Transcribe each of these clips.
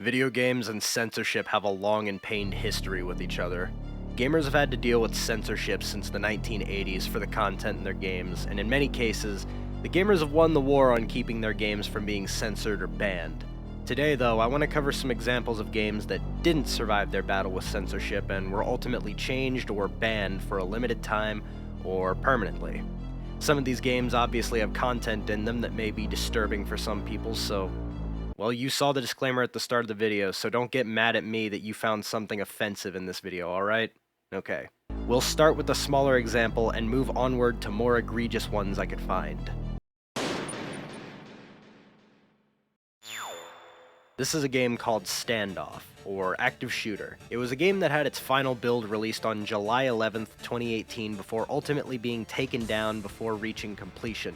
Video games and censorship have a long and pained history with each other. Gamers have had to deal with censorship since the 1980s for the content in their games, and in many cases, the gamers have won the war on keeping their games from being censored or banned. Today, though, I want to cover some examples of games that didn't survive their battle with censorship and were ultimately changed or banned for a limited time or permanently. Some of these games obviously have content in them that may be disturbing for some people, so well, you saw the disclaimer at the start of the video, so don't get mad at me that you found something offensive in this video, alright? Okay. We'll start with a smaller example and move onward to more egregious ones I could find. This is a game called Standoff, or Active Shooter. It was a game that had its final build released on July 11th, 2018 before ultimately being taken down before reaching completion.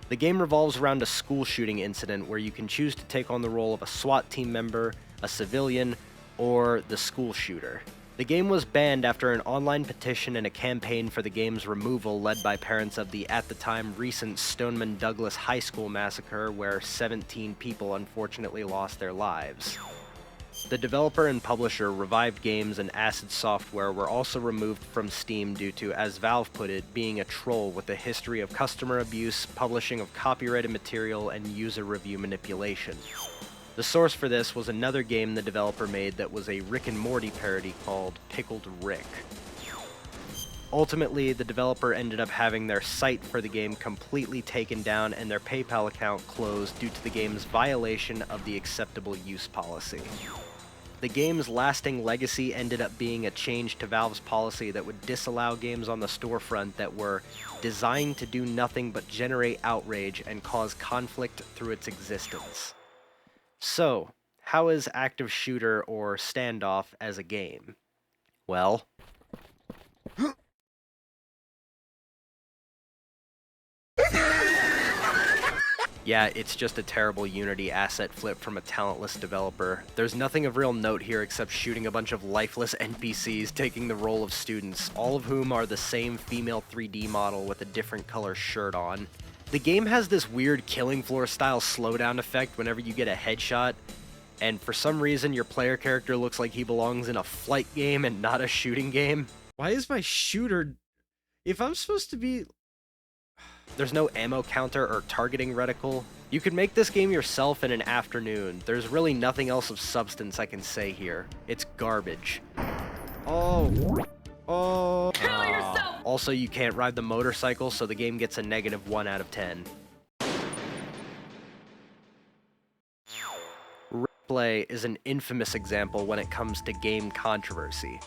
The game revolves around a school shooting incident where you can choose to take on the role of a SWAT team member, a civilian, or the school shooter. The game was banned after an online petition and a campaign for the game's removal led by parents of the, at the time, recent Stoneman Douglas High School massacre where 17 people unfortunately lost their lives. The developer and publisher Revived Games and Acid Software were also removed from Steam due to, as Valve put it, being a troll with a history of customer abuse, publishing of copyrighted material, and user review manipulation. The source for this was another game the developer made that was a Rick and Morty parody called Pickled Rick. Ultimately, the developer ended up having their site for the game completely taken down and their PayPal account closed due to the game's violation of the acceptable use policy. The game's lasting legacy ended up being a change to Valve's policy that would disallow games on the storefront that were designed to do nothing but generate outrage and cause conflict through its existence. So, how is Active Shooter or Standoff as a game? Well, yeah, it's just a terrible Unity asset flip from a talentless developer. There's nothing of real note here except shooting a bunch of lifeless NPCs taking the role of students, all of whom are the same female 3D model with a different color shirt on. The game has this weird Killing Floor style slowdown effect whenever you get a headshot, and for some reason your player character looks like he belongs in a flight game and not a shooting game. Why is my shooter... If I'm supposed to be... There's no ammo counter or targeting reticle. You could make this game yourself in an afternoon. There's really nothing else of substance I can say here. It's garbage. Oh. Kill yourself! Also, you can't ride the motorcycle, so the game gets a -1 out of 10. Replay is an infamous example when it comes to game controversy.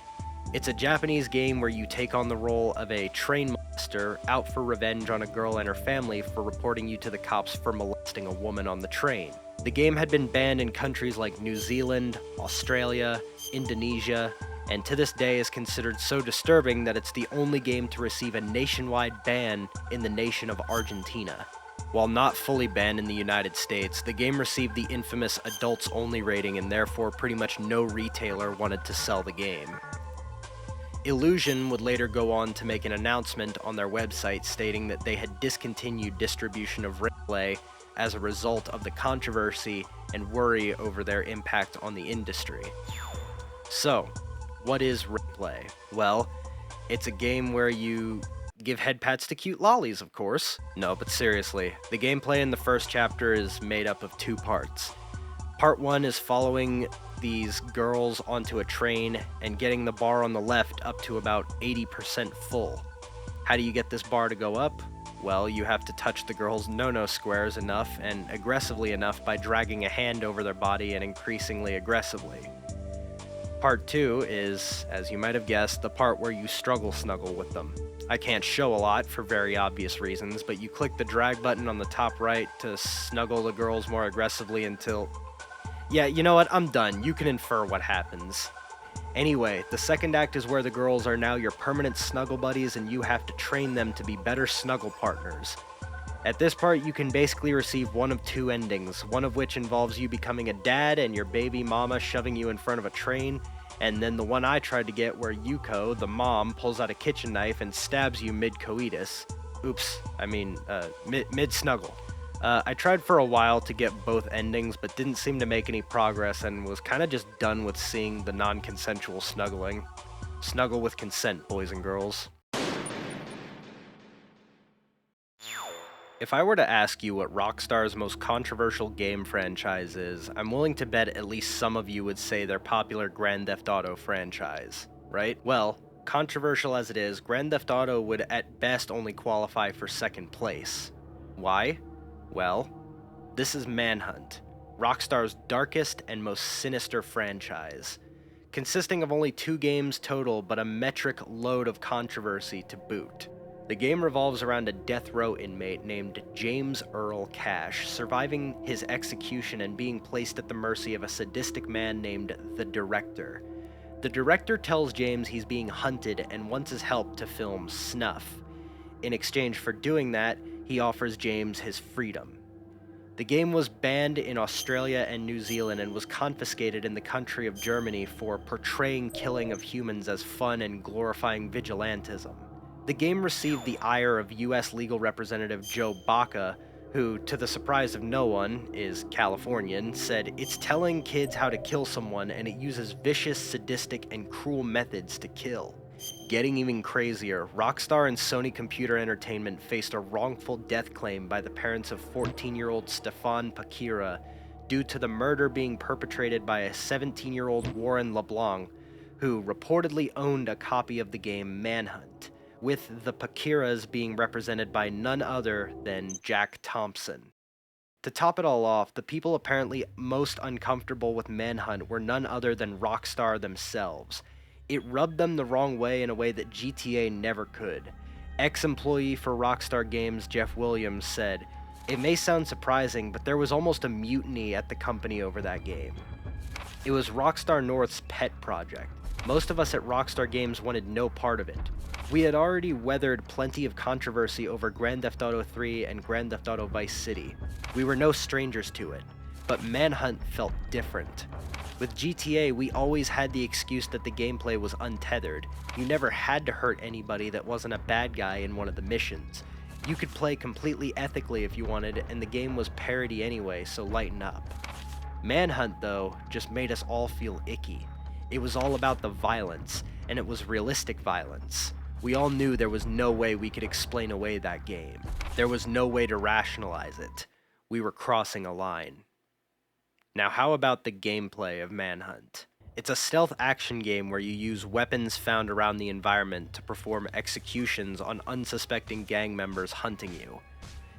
It's a Japanese game where you take on the role of a train molester out for revenge on a girl and her family for reporting you to the cops for molesting a woman on the train. The game had been banned in countries like New Zealand, Australia, Indonesia, and to this day is considered so disturbing that it's the only game to receive a nationwide ban in the nation of Argentina. While not fully banned in the United States, the game received the infamous adults-only rating and therefore pretty much no retailer wanted to sell the game. Illusion would later go on to make an announcement on their website stating that they had discontinued distribution of Replay as a result of the controversy and worry over their impact on the industry. So, what is Replay? Well, it's a game where you give head pats to cute lollies, of course. No, but seriously, the gameplay in the first chapter is made up of 2 parts. Part 1 is following these girls onto a train and getting the bar on the left up to about 80% full. How do you get this bar to go up? Well, you have to touch the girls' no-no squares enough and aggressively enough by dragging a hand over their body and increasingly aggressively. Part 2 is, as you might have guessed, the part where you struggle snuggle with them. I can't show a lot for very obvious reasons, but you click the drag button on the top right to snuggle the girls more aggressively until... Yeah, you know what? I'm done. You can infer what happens. Anyway, the second act is where the girls are now your permanent snuggle buddies and you have to train them to be better snuggle partners. At this part, you can basically receive one of 2 endings, one of which involves you becoming a dad and your baby mama shoving you in front of a train, and then the one I tried to get where Yuko, the mom, pulls out a kitchen knife and stabs you mid-coitus. Oops, I mean, mid-snuggle. I tried for a while to get both endings, but didn't seem to make any progress and was kinda just done with seeing the non-consensual snuggling. Snuggle with consent, boys and girls. If I were to ask you what Rockstar's most controversial game franchise is, I'm willing to bet at least some of you would say their popular Grand Theft Auto franchise, right? Well, controversial as it is, Grand Theft Auto would at best only qualify for second place. Why? Well, this is Manhunt, Rockstar's darkest and most sinister franchise, consisting of only 2 games total but a metric load of controversy to boot. The game revolves around a death row inmate named James Earl Cash, surviving his execution and being placed at the mercy of a sadistic man named the Director. The Director tells James he's being hunted and wants his help to film snuff. In exchange for doing that, he offers James his freedom. The game was banned in Australia and New Zealand and was confiscated in the country of Germany for portraying killing of humans as fun and glorifying vigilantism. The game received the ire of US legal representative Joe Baca, who, to the surprise of no one, is Californian, said it's telling kids how to kill someone and it uses vicious, sadistic, and cruel methods to kill. Getting even crazier, Rockstar and Sony Computer Entertainment faced a wrongful death claim by the parents of 14-year-old Stefan Pakira due to the murder being perpetrated by a 17-year-old Warren LeBlanc, who reportedly owned a copy of the game Manhunt, with the Pakiras being represented by none other than Jack Thompson. To top it all off, the people apparently most uncomfortable with Manhunt were none other than Rockstar themselves. It rubbed them the wrong way in a way that GTA never could. Ex-employee for Rockstar Games Jeff Williams said, "It may sound surprising, but there was almost a mutiny at the company over that game. It was Rockstar North's pet project. Most of us at Rockstar Games wanted no part of it. We had already weathered plenty of controversy over Grand Theft Auto 3 and Grand Theft Auto Vice City. We were no strangers to it. But Manhunt felt different. With GTA, we always had the excuse that the gameplay was untethered. You never had to hurt anybody that wasn't a bad guy in one of the missions. You could play completely ethically if you wanted, and the game was parody anyway, so lighten up. Manhunt, though, just made us all feel icky. It was all about the violence, and it was realistic violence. We all knew there was no way we could explain away that game. There was no way to rationalize it. We were crossing a line. Now, how about the gameplay of Manhunt? It's a stealth action game where you use weapons found around the environment to perform executions on unsuspecting gang members hunting you.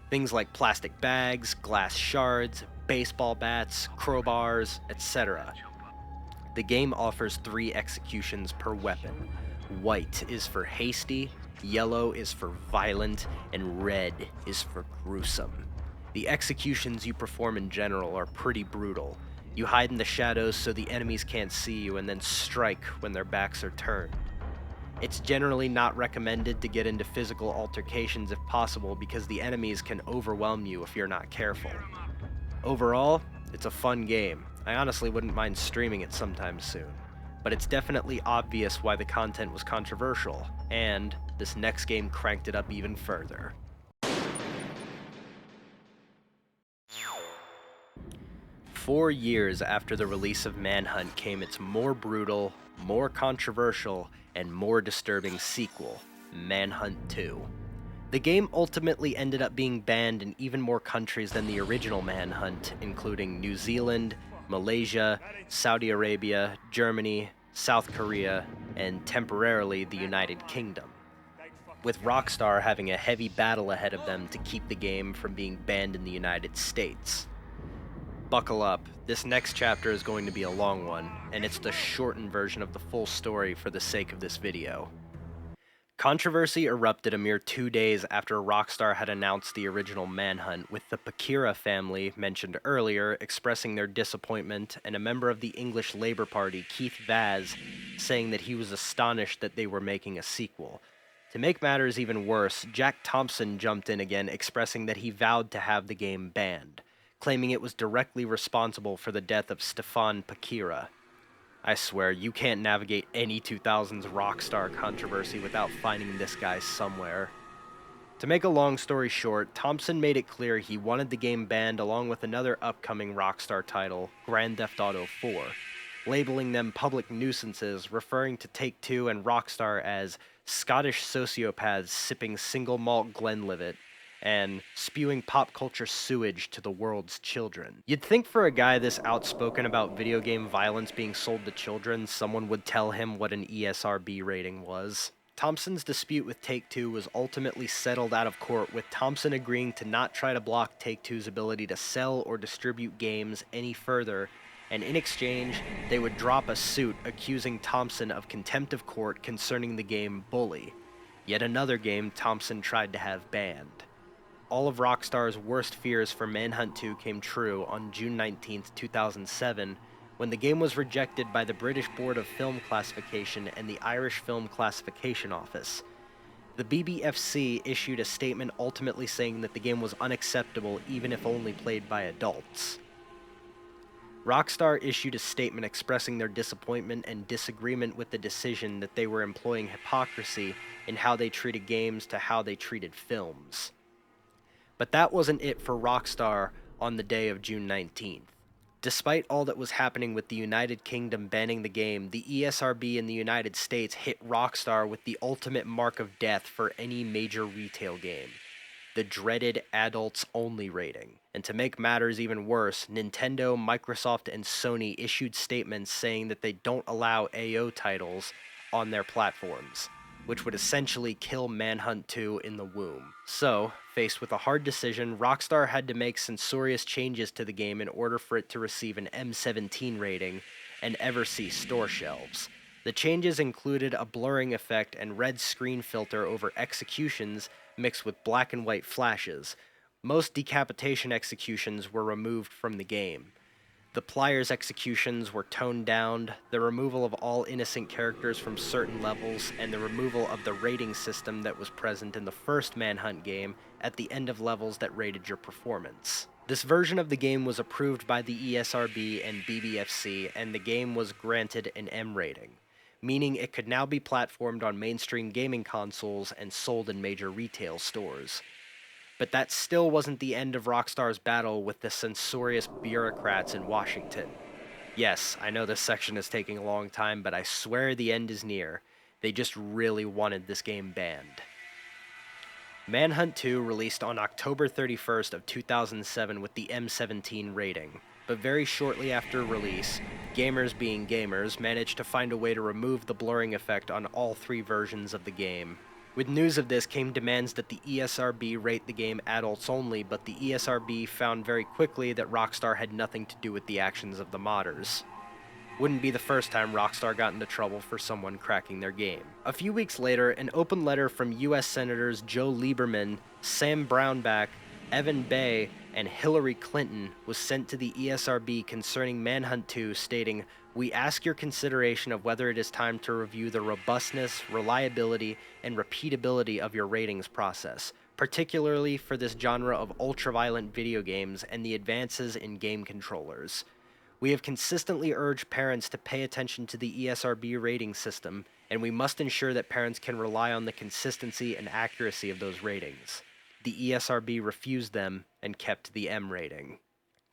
Things like plastic bags, glass shards, baseball bats, crowbars, etc. The game offers 3 executions per weapon. White is for hasty, yellow is for violent, and red is for gruesome. The executions you perform in general are pretty brutal. You hide in the shadows so the enemies can't see you and then strike when their backs are turned. It's generally not recommended to get into physical altercations if possible because the enemies can overwhelm you if you're not careful. Overall, it's a fun game. I honestly wouldn't mind streaming it sometime soon. But it's definitely obvious why the content was controversial, and this next game cranked it up even further. Four years after the release of Manhunt came its more brutal, more controversial, and more disturbing sequel, Manhunt II. The game ultimately ended up being banned in even more countries than the original Manhunt, including New Zealand, Malaysia, Saudi Arabia, Germany, South Korea, and temporarily the United Kingdom, with Rockstar having a heavy battle ahead of them to keep the game from being banned in the United States. Buckle up, this next chapter is going to be a long one, and it's the shortened version of the full story for the sake of this video. Controversy erupted a mere 2 days after Rockstar had announced the original Manhunt, with the Pakira family, mentioned earlier, expressing their disappointment, and a member of the English Labour Party, Keith Vaz, saying that he was astonished that they were making a sequel. To make matters even worse, Jack Thompson jumped in again, expressing that he vowed to have the game banned, claiming it was directly responsible for the death of Stefan Pakira. I swear, you can't navigate any 2000s Rockstar controversy without finding this guy somewhere. To make a long story short, Thompson made it clear he wanted the game banned along with another upcoming Rockstar title, Grand Theft Auto 4, labeling them public nuisances, referring to Take-Two and Rockstar as Scottish sociopaths sipping single malt Glenlivet, and spewing pop culture sewage to the world's children. You'd think for a guy this outspoken about video game violence being sold to children, someone would tell him what an ESRB rating was. Thompson's dispute with Take-Two was ultimately settled out of court, with Thompson agreeing to not try to block Take-Two's ability to sell or distribute games any further, and in exchange, they would drop a suit accusing Thompson of contempt of court concerning the game Bully, yet another game Thompson tried to have banned. All of Rockstar's worst fears for Manhunt II came true on June 19, 2007, when the game was rejected by the British Board of Film Classification and the Irish Film Classification Office. The BBFC issued a statement ultimately saying that the game was unacceptable even if only played by adults. Rockstar issued a statement expressing their disappointment and disagreement with the decision that they were employing hypocrisy in how they treated games to how they treated films. But that wasn't it for Rockstar on the day of June 19th. Despite all that was happening with the United Kingdom banning the game, the ESRB in the United States hit Rockstar with the ultimate mark of death for any major retail game: the dreaded adults only rating. And to make matters even worse, Nintendo, Microsoft, and Sony issued statements saying that they don't allow AO titles on their platforms, which would essentially kill Manhunt 2 in the womb. So, faced with a hard decision, Rockstar had to make censorious changes to the game in order for it to receive an M17 rating and ever see store shelves. The changes included a blurring effect and red screen filter over executions mixed with black and white flashes. Most decapitation executions were removed from the game. The Pliers executions were toned down, the removal of all innocent characters from certain levels, and the removal of the rating system that was present in the first Manhunt game at the end of levels that rated your performance. This version of the game was approved by the ESRB and BBFC, and the game was granted an M rating, meaning it could now be platformed on mainstream gaming consoles and sold in major retail stores. But that still wasn't the end of Rockstar's battle with the censorious bureaucrats in Washington. Yes, I know this section is taking a long time, but I swear the end is near. They just really wanted this game banned. Manhunt 2 released on October 31st of 2007 with the M17 rating, but very shortly after release, gamers being gamers managed to find a way to remove the blurring effect on all three versions of the game. With news of this came demands that the ESRB rate the game adults only, but the ESRB found very quickly that Rockstar had nothing to do with the actions of the modders. Wouldn't be the first time Rockstar got into trouble for someone cracking their game. A few weeks later, an open letter from US Senators Joe Lieberman, Sam Brownback, Evan Bayh, and Hillary Clinton was sent to the ESRB concerning Manhunt 2, stating, "We ask your consideration of whether it is time to review the robustness, reliability, and repeatability of your ratings process, particularly for this genre of ultraviolent video games and the advances in game controllers. We have consistently urged parents to pay attention to the ESRB rating system, and we must ensure that parents can rely on the consistency and accuracy of those ratings." The ESRB refused them and kept the M rating.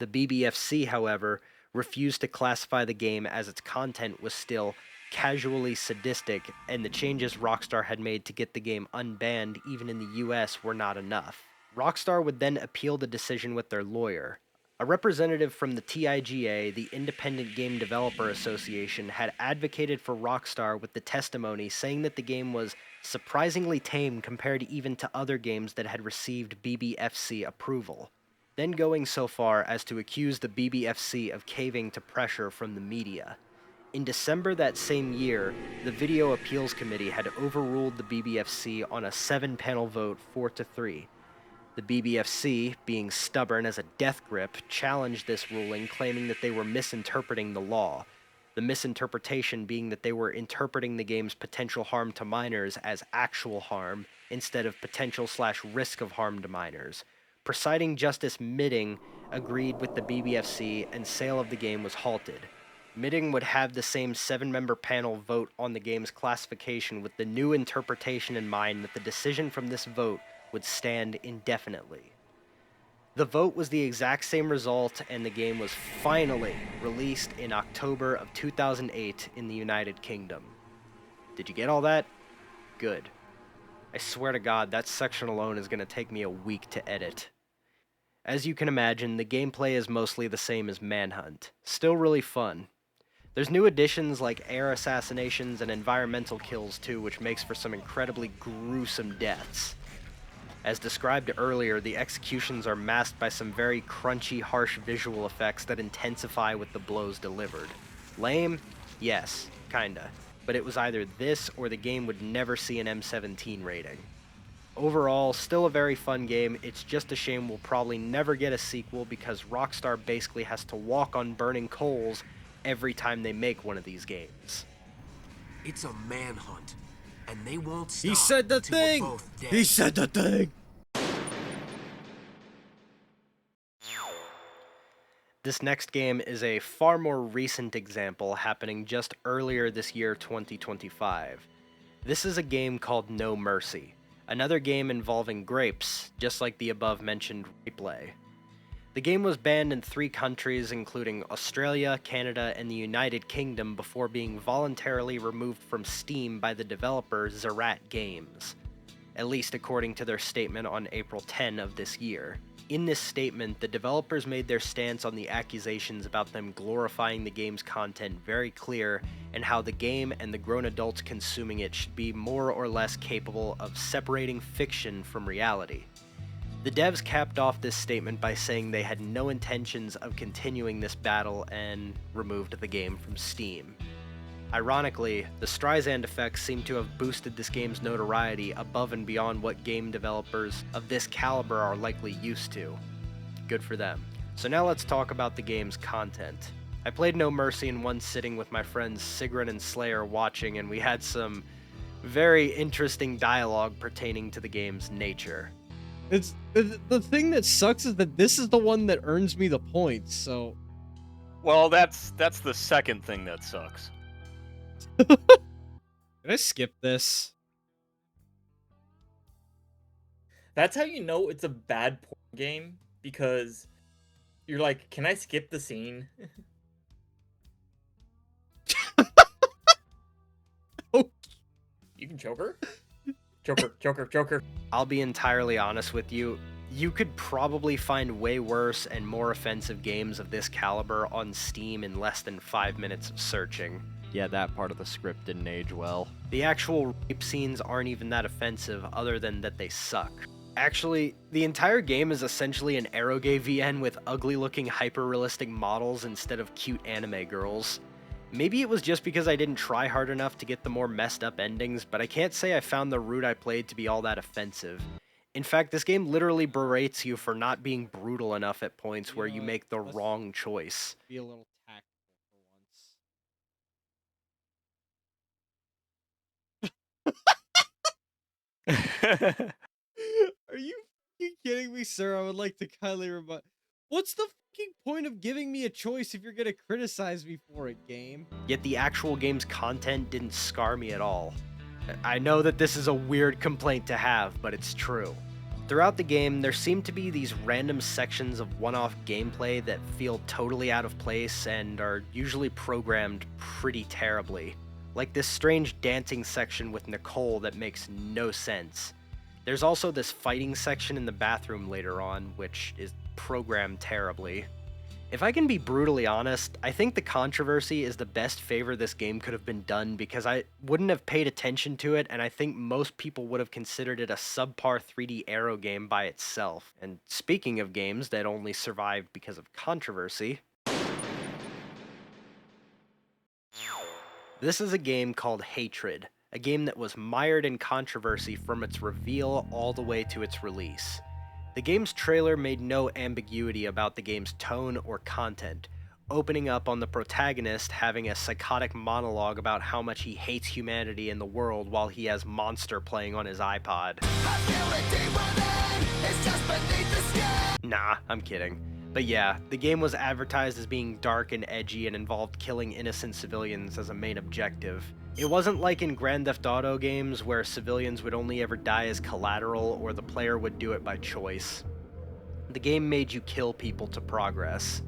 The BBFC, however, refused to classify the game as its content was still casually sadistic, and the changes Rockstar had made to get the game unbanned even in the US were not enough. Rockstar would then appeal the decision with their lawyer. A representative from the TIGA, the Independent Game Developer Association, had advocated for Rockstar with the testimony saying that the game was surprisingly tame compared even to other games that had received BBFC approval, then going so far as to accuse the BBFC of caving to pressure from the media. In December that same year, the Video Appeals Committee had overruled the BBFC on a 7-panel vote 4-3. The BBFC, being stubborn as a death grip, challenged this ruling, claiming that they were misinterpreting the law, the misinterpretation being that they were interpreting the game's potential harm to minors as actual harm instead of potential/risk of harm to minors. Presiding Justice Midding agreed with the BBFC, and sale of the game was halted. Midding would have the same 7-member panel vote on the game's classification with the new interpretation in mind that the decision from this vote would stand indefinitely. The vote was the exact same result, and the game was finally released in October of 2008 in the United Kingdom. Did you get all that? Good. I swear to God, that section alone is going to take me a week to edit. As you can imagine, the gameplay is mostly the same as Manhunt. Still really fun. There's new additions like air assassinations and environmental kills too, which makes for some incredibly gruesome deaths. As described earlier, the executions are masked by some very crunchy, harsh visual effects that intensify with the blows delivered. Lame? Yes, kinda. But it was either this or the game would never see an M17 rating. Overall, still a very fun game. It's just a shame we'll probably never get a sequel because Rockstar basically has to walk on burning coals every time they make one of these games. It's a manhunt, and they won't stop He said the until we're thing! both dead. He said the thing! This next game is a far more recent example happening just earlier this year, 2025. This is a game called No Mercy, another game involving grapes, just like the above mentioned replay. The game was banned in 3 countries, including Australia, Canada, and the United Kingdom, before being voluntarily removed from Steam by the developer Zerat Games, at least according to their statement on April 10 of this year. In this statement, the developers made their stance on the accusations about them glorifying the game's content very clear, and how the game and the grown adults consuming it should be more or less capable of separating fiction from reality. The devs capped off this statement by saying they had no intentions of continuing this battle and removed the game from Steam. Ironically, the Streisand effects seem to have boosted this game's notoriety above and beyond what game developers of this caliber are likely used to. Good for them. So now let's talk about the game's content. I played No Mercy in one sitting with my friends Sigrun and Slayer watching, and we had some very interesting dialogue pertaining to the game's nature. It's the thing that sucks is that this is the one that earns me the points, so... Well, that's the second thing that sucks. Did I skip this? That's how you know it's a bad porn game, because you're like, can I skip the scene? Oh. You can choke her? Joker. I'll be entirely honest with you, you could probably find way worse and more offensive games of this caliber on Steam in less than 5 minutes of searching. Yeah, that part of the script didn't age well. The actual rape scenes aren't even that offensive, other than that they suck. Actually, the entire game is essentially an eroge VN with ugly-looking hyper-realistic models instead of cute anime girls. Maybe it was just because I didn't try hard enough to get the more messed up endings, but I can't say I found the route I played to be all that offensive. In fact, this game literally berates you for not being brutal enough at points where you make the wrong choice. Be a little tactful for once. Are you fucking kidding me, sir? I would like to kindly remind... What's the fucking point of giving me a choice if you're gonna criticize me for it, game? Yet the actual game's content didn't scar me at all. I know that this is a weird complaint to have, but it's true. Throughout the game, there seem to be these random sections of one-off gameplay that feel totally out of place and are usually programmed pretty terribly. Like this strange dancing section with Nicole that makes no sense. There's also this fighting section in the bathroom later on, which is programmed terribly. If I can be brutally honest, I think the controversy is the best favor this game could have been done, because I wouldn't have paid attention to it, and I think most people would have considered it a subpar 3D Aero game by itself. And speaking of games that only survived because of controversy, this is a game called Hatred, a game that was mired in controversy from its reveal all the way to its release. The game's trailer made no ambiguity about the game's tone or content, opening up on the protagonist having a psychotic monologue about how much he hates humanity and the world while he has Monster playing on his iPod. Nah, I'm kidding. But yeah, the game was advertised as being dark and edgy and involved killing innocent civilians as a main objective. It wasn't like in Grand Theft Auto games where civilians would only ever die as collateral or the player would do it by choice. The game made you kill people to progress.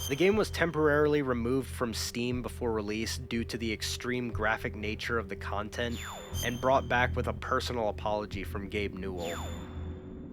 The game was temporarily removed from Steam before release due to the extreme graphic nature of the content, and brought back with a personal apology from Gabe Newell.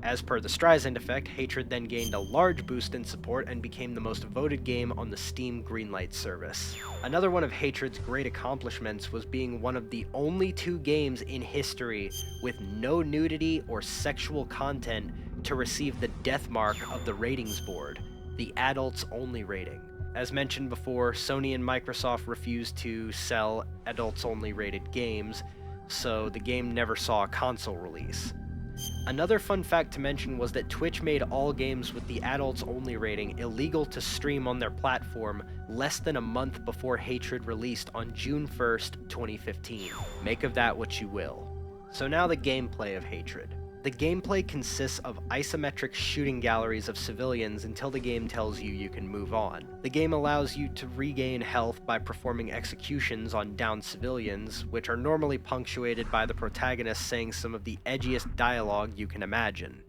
As per the Streisand effect, Hatred then gained a large boost in support and became the most voted game on the Steam Greenlight service. Another one of Hatred's great accomplishments was being one of the only 2 games in history with no nudity or sexual content to receive the death mark of the ratings board, the adults only rating. As mentioned before, Sony and Microsoft refused to sell adults only rated games, so the game never saw a console release. Another fun fact to mention was that Twitch made all games with the adults only rating illegal to stream on their platform less than a month before Hatred released on June 1st, 2015. Make of that what you will. So now the gameplay of Hatred. The gameplay consists of isometric shooting galleries of civilians until the game tells you can move on. The game allows you to regain health by performing executions on downed civilians, which are normally punctuated by the protagonist saying some of the edgiest dialogue you can imagine.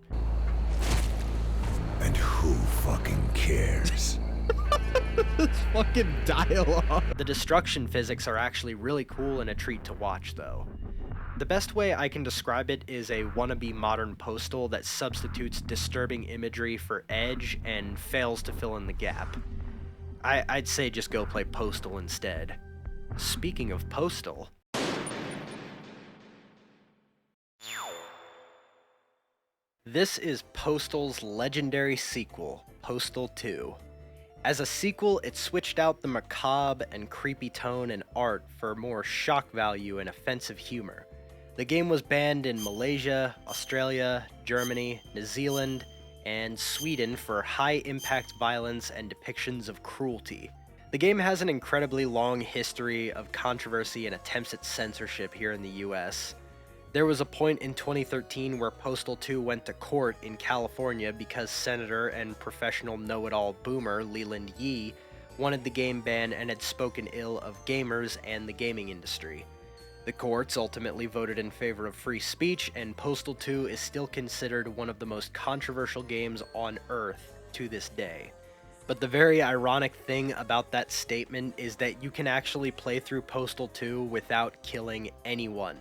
And who fucking cares? This fucking dialogue. The destruction physics are actually really cool and a treat to watch, though. The best way I can describe it is a wannabe modern Postal that substitutes disturbing imagery for edge and fails to fill in the gap. I'd say just go play Postal instead. Speaking of Postal... This is Postal's legendary sequel, Postal II. As a sequel, it switched out the macabre and creepy tone and art for more shock value and offensive humor. The game was banned in Malaysia, Australia, Germany, New Zealand, and Sweden for high-impact violence and depictions of cruelty. The game has an incredibly long history of controversy and attempts at censorship here in the US. There was a point in 2013 where Postal 2 went to court in California because Senator and professional know-it-all boomer Leland Yee wanted the game banned and had spoken ill of gamers and the gaming industry. The courts ultimately voted in favor of free speech, and Postal 2 is still considered one of the most controversial games on Earth to this day. But the very ironic thing about that statement is that you can actually play through Postal 2 without killing anyone.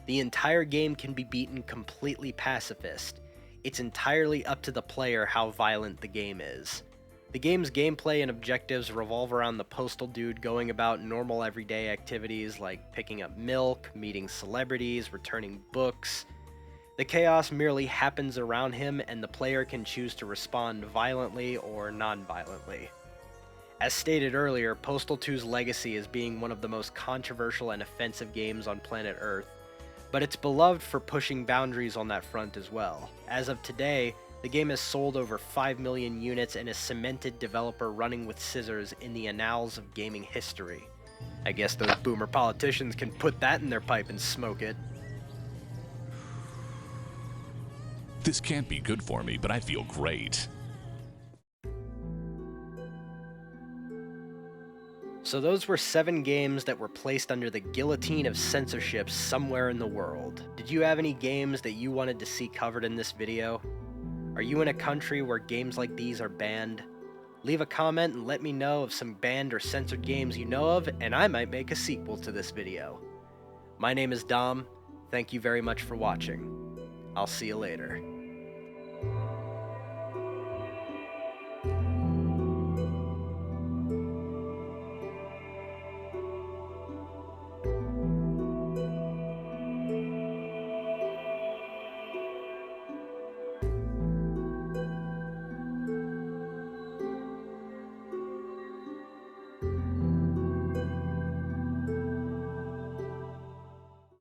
The entire game can be beaten completely pacifist. It's entirely up to the player how violent the game is. The game's gameplay and objectives revolve around the postal dude going about normal everyday activities like picking up milk, meeting celebrities, returning books. The chaos merely happens around him, and the player can choose to respond violently or non-violently. As stated earlier, Postal 2's legacy is being one of the most controversial and offensive games on planet Earth, but it's beloved for pushing boundaries on that front as well. As of today, the game has sold over 5 million units and is cemented developer running with scissors in the annals of gaming history. I guess those boomer politicians can put that in their pipe and smoke it. This can't be good for me, but I feel great. So those were 7 games that were placed under the guillotine of censorship somewhere in the world. Did you have any games that you wanted to see covered in this video? Are you in a country where games like these are banned? Leave a comment and let me know of some banned or censored games you know of, and I might make a sequel to this video. My name is Dom. Thank you very much for watching. I'll see you later.